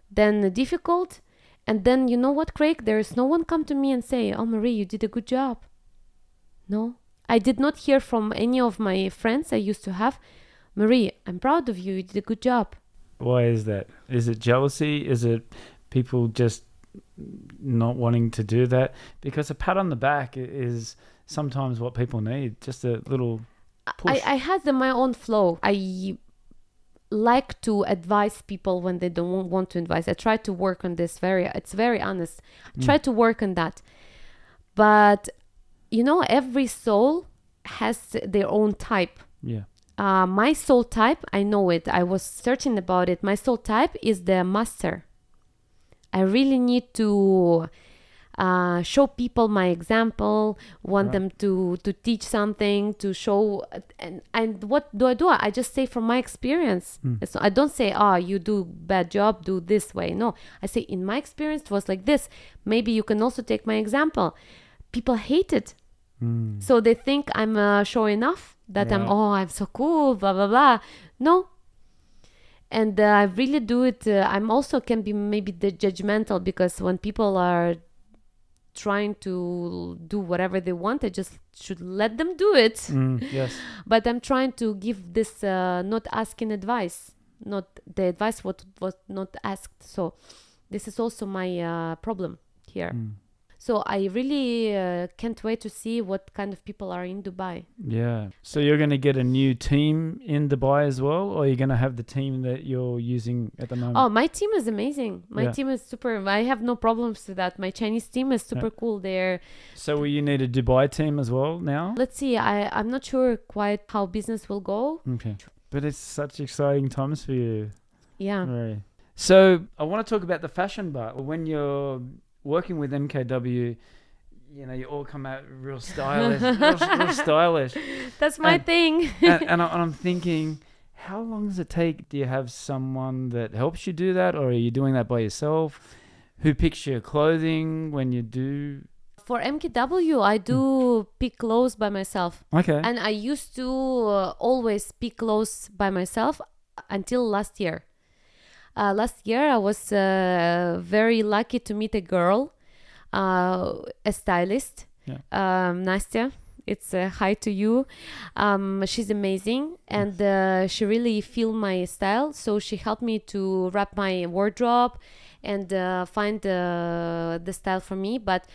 then difficult, and then, you know what, Craig, there is no one come to me and say, oh, Marie, you did a good job. No, I did not hear from any of my friends I used to have, Marie, I'm proud of you, you did a good job. Why is that? Is it jealousy? Is it people just not wanting to do that? Because a pat on the back is sometimes what people need, just a little push. I had my own flow. I like to advise people when they don't want to advise. I try to work on this. It's very honest. I try to work on that. But, you know, every soul has their own type. Yeah. My soul type, I know it. I was searching about it. My soul type is the master. I really need to show people my example, want them to teach something, to show. And what do? I just say from my experience. So I don't say, you do bad job, do this way. No, I say, in my experience, it was like this. Maybe you can also take my example. People hate it. So they think I'm showing off, that I'm so cool, blah, blah, blah. No. And I really do it. I'm also can be maybe the judgmental, because when people are trying to do whatever they want, I just should let them do it. Yes. But I'm trying to give this not asking advice, not the advice what was not asked. So this is also my problem here. So I really can't wait to see what kind of people are in Dubai. Yeah. So you're going to get a new team in Dubai as well, or you're going to have the team that you're using at the moment? Oh, my team is amazing. My team is super. I have no problems with that. My Chinese team is super cool. So will you need a Dubai team as well now? Let's see. I'm not sure quite how business will go. Okay. But it's such exciting times for you. Yeah. Right. So I want to talk about the fashion part. When you're working with MKW, you know, you all come out real stylish, real stylish. That's my thing. and I'm thinking, how long does it take? Do you have someone that helps you do that, or are you doing that by yourself? Who picks your clothing when you do? For MKW, I do pick clothes by myself. Okay. And I used to always pick clothes by myself until last year. Last year, I was very lucky to meet a girl, a stylist, Nastya. It's a hi to you. She's amazing, and she really feel my style. So she helped me to wrap my wardrobe and find the style for me. But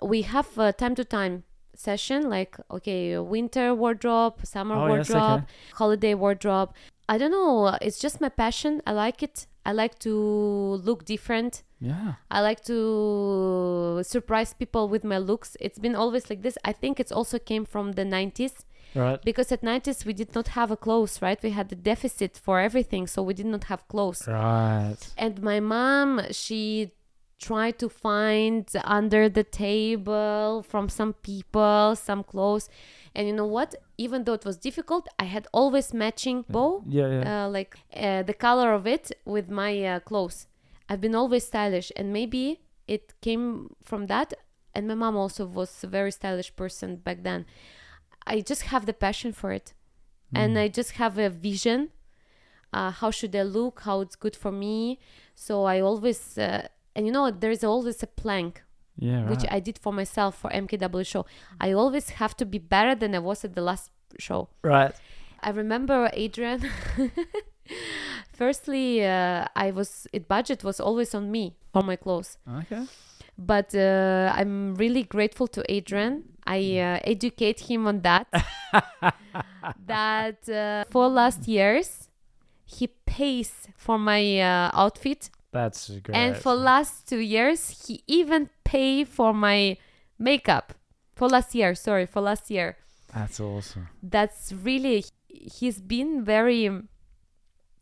we have time to time session, like, okay, winter wardrobe, summer wardrobe, holiday wardrobe. I don't know. It's just my passion. I like it. I like to look different. Yeah. I like to surprise people with my looks. It's been always like this. I think it's also came from the 90s. Right. Because at 90s, we did not have a clothes, right? We had the deficit for everything. So we did not have clothes. Right. And my mom, she tried to find under the table from some people, some clothes. And you know what? Even though it was difficult, I had always matching bow, the color of it with my clothes. I've been always stylish, and maybe it came from that. And my mom also was a very stylish person back then. I just have the passion for it, and I just have a vision. How should I look? How it's good for me? So I always, and you know, there's always a plank. Yeah, right. Which I did for myself for MKW show. I always have to be better than I was at the last show. Right. I remember Adrian. Firstly, budget was always on me for my clothes. Okay. But I'm really grateful to Adrian. I educate him on that. That for last years, he pays for my outfit. That's great. And for last 2 years, he even pay for my makeup. For last year. That's awesome. That's really, he's been very,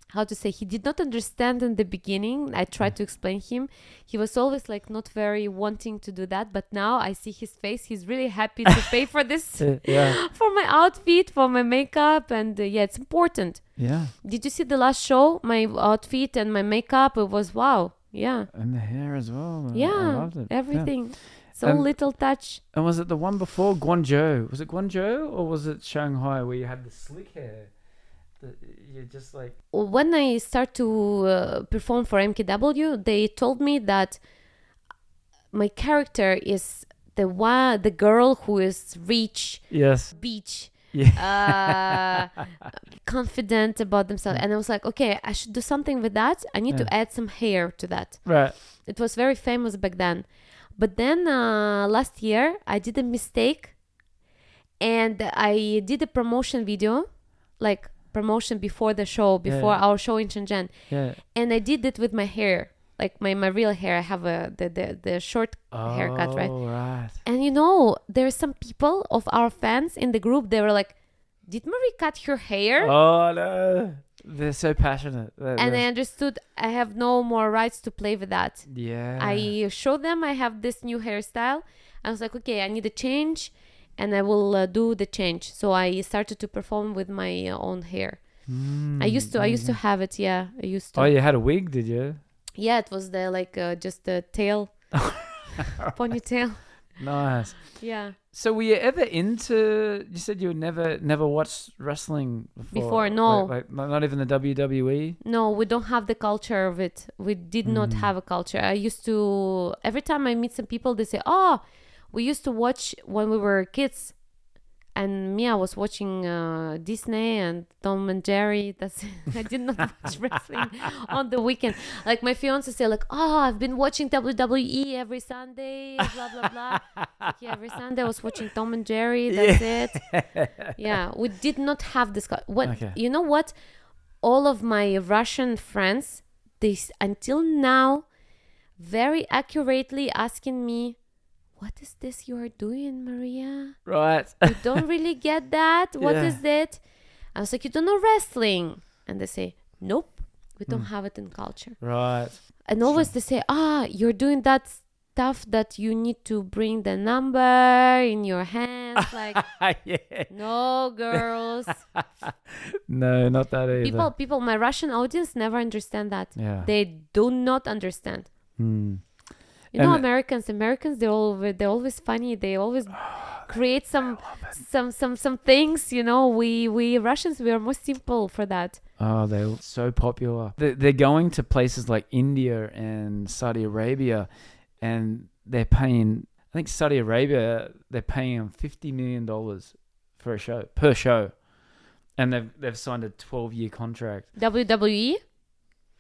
how to say, he did not understand in the beginning. I tried to explain him. He was always like not very wanting to do that. But now I see his face. He's really happy to pay for this, Yeah. for my outfit, for my makeup. And yeah, it's important. Yeah. Did you see the last show? My outfit and my makeup, it was wow. Yeah. And the hair as well. Yeah. I loved it. Everything. Yeah. So And- little touch. And was it the one before Guangzhou? Was it Guangzhou or was it Shanghai where you had the slick hair? You're just like... When I start to perform for MKW, they told me that my character is the girl who is rich, Yes. beach, Yeah. confident about themselves. And I was like, okay, I should do something with that. I need to add some hair to that. Right. It was very famous back then. But then last year, I did a mistake. And I did a promotion video, like promotion before the show, before our show in Shenzhen. Yeah. And I did it with my hair, like my real hair. I have the short haircut, right? Oh, right. And there are some people of our fans in the group. They were like, "Did Marie cut her hair?" Oh, no. They're so passionate. And I understood I have no more rights to play with that. Yeah. I showed them I have this new hairstyle. I was like, okay, I need a change. And I will do the change. So I started to perform with my own hair. I used to have it. Yeah, I used to. Oh, you had a wig, did you? Yeah, it was just the tail, ponytail. Nice. Yeah. So were you ever into? You said you never watched wrestling Before, no. Like not even the WWE. No, we don't have the culture of it. We did not have a culture. I used to, every time I meet some people, they say, "Oh, we used to watch when we were kids." And Mia was watching Disney and Tom and Jerry. That's I did not watch wrestling on the weekend. Like my fiance say, like, "Oh, I've been watching WWE every Sunday, blah blah blah." Like, yeah, every Sunday I was watching Tom and Jerry. That's it. Yeah, we did not have this. You know what? All of my Russian friends, they until now, very accurately asking me, "What is this you are doing, Mariia? Right. You don't really get that? What is it?" I was like, "You don't know wrestling." And they say, "Nope, we don't have it in culture." Right. And always they say, "You're doing that stuff that you need to bring the number in your hands." Like, Yeah. no, girls. No, not that either. People, my Russian audience never understand that. Yeah. They do not understand. You know, Americans, they're always funny. They always create some things. You know, we Russians, we are more simple for that. Oh, they're so popular. They're going to places like India and Saudi Arabia, and they're paying. I think Saudi Arabia, they're paying them $50 million for a show per show, and they've signed a 12-year contract. WWE.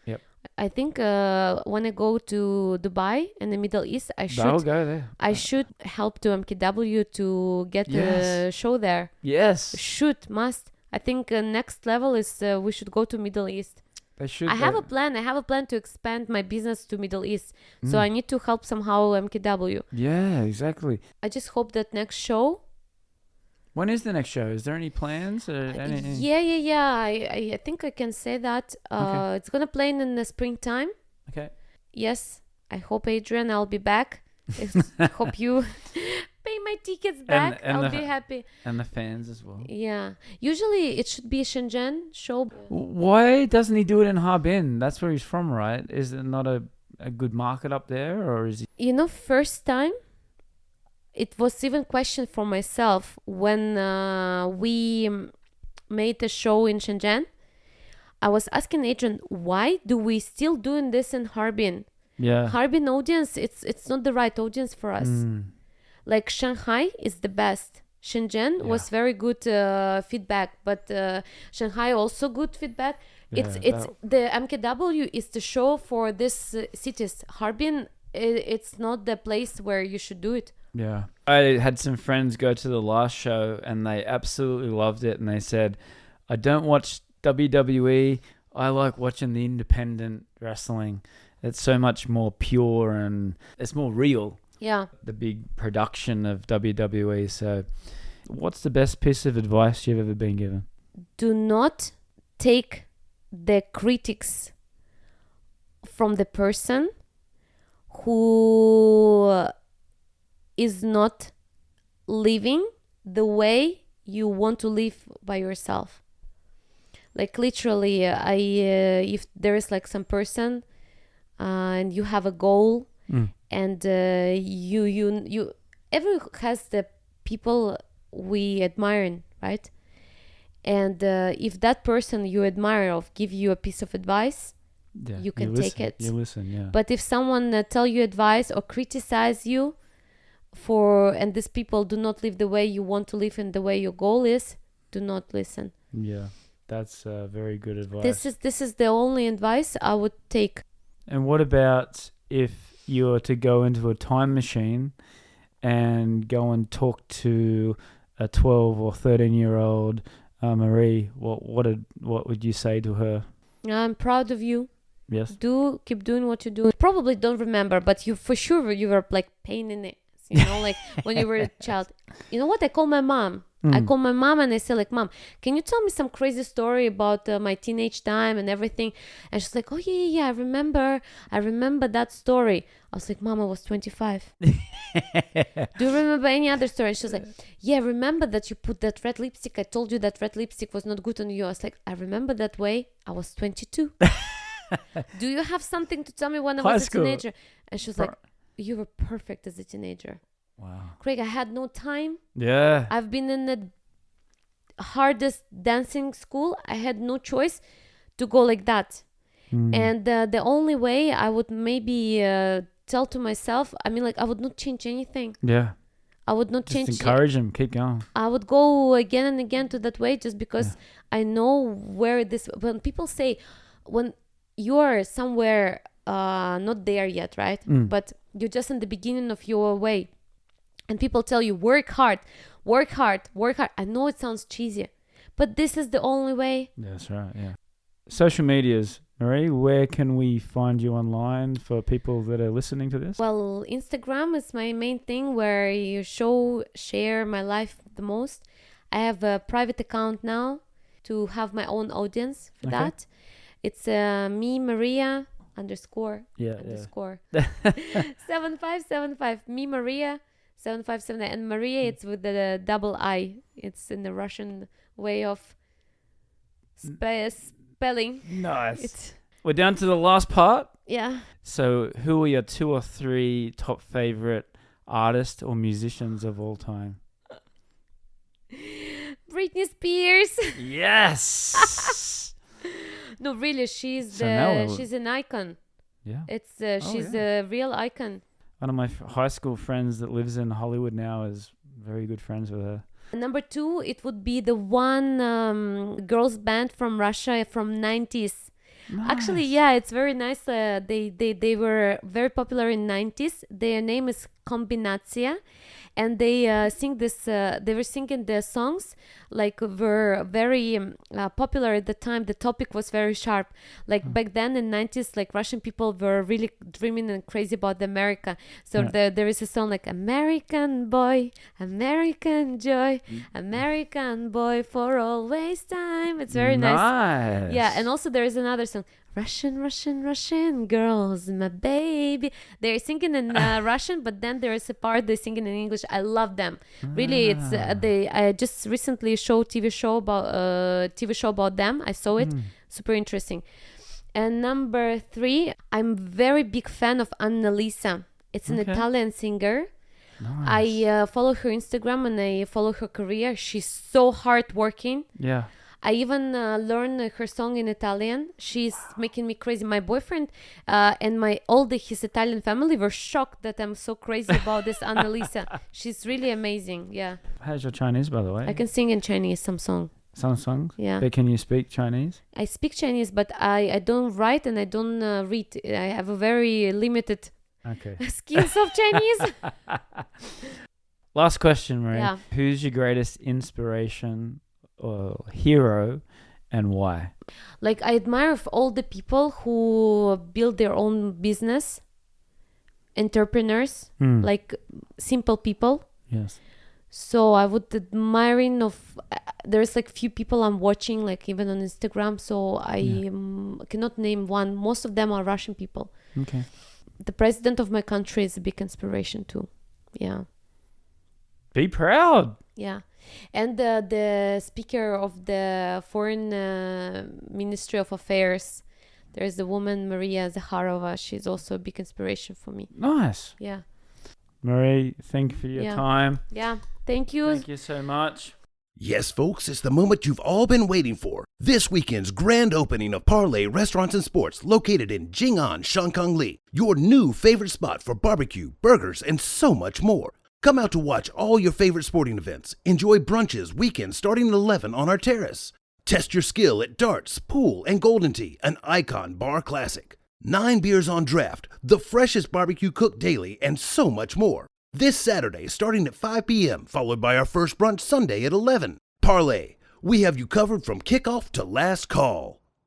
Yep. I think when I go to Dubai and the Middle East, They'll go there. I should help to MKW to get the show there. Yes. Must. I think next level is we should go to Middle East. They should. I have a plan. I have a plan to expand my business to Middle East. So I need to help somehow MKW. Yeah, exactly. I just hope that next show. When is the next show? Is there any plans? Or Yeah. I think I can say that. Okay. It's gonna play in the springtime. Okay. Yes. I hope, Adrian, I'll be back. I hope you pay my tickets back. And I'll be happy. And the fans as well. Yeah. Usually it should be a Shenzhen show. Why doesn't he do it in Harbin? That's where he's from, right? Is it not a good market up there, or is he? You know, first time, it was even question for myself when we made a show in Shenzhen. I was asking Adrian, why do we still doing this in Harbin? Yeah. Harbin audience, it's not the right audience for us. Like Shanghai is the best. Shenzhen was very good feedback, but Shanghai also good feedback. It's the MKW is the show for this cities. Harbin it's not the place where you should do it. Yeah. I had some friends go to the last show and they absolutely loved it. And they said, I don't watch WWE. I like watching the independent wrestling. It's so much more pure and it's more real. Yeah. The big production of WWE. So what's the best piece of advice you've ever been given? Do not take the critics from the person who is not living the way you want to live by yourself. Like literally, if there is like some person and you have a goal, and you everyone has the people we admire, right? And if that person you admire of give you a piece of advice, you can take it. You listen, yeah. But if someone tell you advice or criticize you and these people do not live the way you want to live and the way your goal is, do not listen. Yeah, that's very good advice. This is the only advice I would take. And what about if you were to go into a time machine and go and talk to a 12 or 13-year-old Marie? What would you say to her? I'm proud of you. Yes. Keep doing what you do. Probably don't remember, but you for sure you were like pain in it. Like when you were a child. You know what? I call my mom. I call my mom and I say like, Mom, can you tell me some crazy story about my teenage time and everything? And she's like, oh yeah, I remember that story. I was like, Mom, I was 25. Do you remember any other story? And she's like, yeah, remember that you put that red lipstick? I told you that red lipstick was not good on you. I was like, I remember that way. I was 22. Do you have something to tell me when I was a teenager? And she was like, you were perfect as a teenager. Wow. Craig, I had no time. Yeah. I've been in the hardest dancing school. I had no choice to go like that. And the only way I would maybe tell to myself, I mean, like, I would not change anything. Yeah. I would not change. Just encourage them. Keep going. I would go again and again to that way just because I know where this... When people say, when you're somewhere not there yet, right? But you're just in the beginning of your way. And people tell you, work hard. I know it sounds cheesy, but this is the only way. That's right, yeah. Social medias, Marie, where can we find you online for people that are listening to this? Well, Instagram is my main thing where you share my life the most. I have a private account now to have my own audience for that. It's me, Mariia, _. 7575. Me, Mariia. 7579. And Mariia, it's with the double I. It's in the Russian way of spelling. Nice. We're down to the last part. Yeah. So who are your 2 or 3 top favorite artists or musicians of all time? Britney Spears. Yes. No, really, she's an icon. Yeah. She's a real icon. One of my high school friends that lives in Hollywood now is very good friends with her. Number 2, it would be the one girls band from Russia from 90s. Nice. Actually, yeah, it's very nice. They were very popular in 90s. Their name is Kombinatsiya. And they sing this. They were singing their songs were very popular at the time. The topic was very sharp. Back then in 90s, Russian people were really dreaming and crazy about America. So there is a song like American boy, American joy, American boy for always time. It's very nice. Yeah, and also there is another song. Russian girls, my baby. They're singing in Russian, but then there is a part they're singing in English. I love them. Really, it's I just recently showed TV show about them. I saw it. Super interesting. And number 3, I'm very big fan of Annalisa. It's an Italian singer. Nice. I follow her Instagram and I follow her career. She's so hardworking. Yeah. I even learned her song in Italian. She's making me crazy. My boyfriend and his Italian family were shocked that I'm so crazy about this Annalisa. She's really amazing. Yeah. How's your Chinese, by the way? I can sing in Chinese some song. Some songs? Yeah. But can you speak Chinese? I speak Chinese, but I don't write and I don't read. I have a very limited Okay. skills of Chinese. Last question, Marie. Yeah. Who's your greatest inspiration or hero and why? Like, I admire all the people who build their own business, entrepreneurs, like simple people. Yes. So I would admiring of there's like few people I'm watching, like even on Instagram. So I cannot name one. Most of them are Russian people. Okay. The president of my country is a big inspiration too. Yeah. Be proud. Yeah. And the speaker of the foreign Ministry of Affairs, there's the woman Mariia Zakharova. She's also a big inspiration for me. Nice. Yeah. Marie, thank you for your time. Yeah. Thank you. Thank you so much. Yes, folks, it's the moment you've all been waiting for. This weekend's grand opening of Parlay Restaurants and Sports, located in Jing'an, Shangkangli, your new favorite spot for barbecue, burgers, and so much more. Come out to watch all your favorite sporting events. Enjoy brunches weekends starting at 11 on our terrace. Test your skill at darts, pool, and golden tea, an icon bar classic. 9 beers on draft, the freshest barbecue cooked daily, and so much more. This Saturday starting at 5 p.m., followed by our first brunch Sunday at 11. Parlay, we have you covered from kickoff to last call.